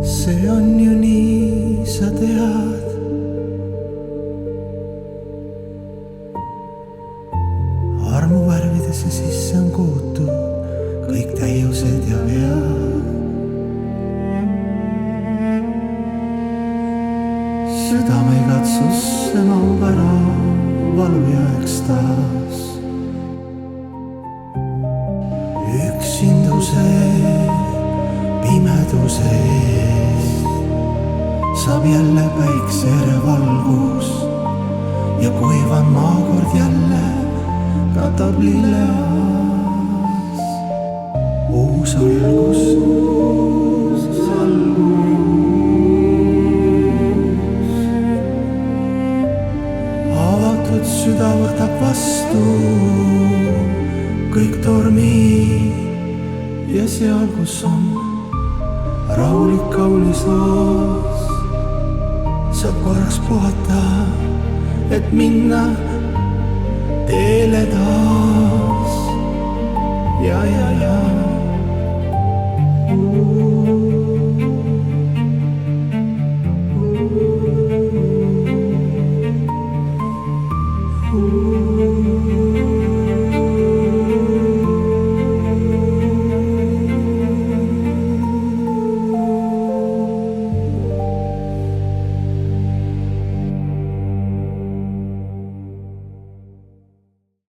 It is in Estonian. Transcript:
see on ju nii, sa tead. Armuvärvidesse sisse on kuutud kõik täiused ja vead. Südame igatsusse mahub ära valu ja ekstaas. Üksinduse pimeduse eest saab jälle päiksejärje valgus ja kuivad maakord jälle katab lilleas. Uus algus, avatud süda võtab vastu kõik tormid ja seal, kus on rahulik kaunis loos, saab korraks puhata, et minna teele taas. Ja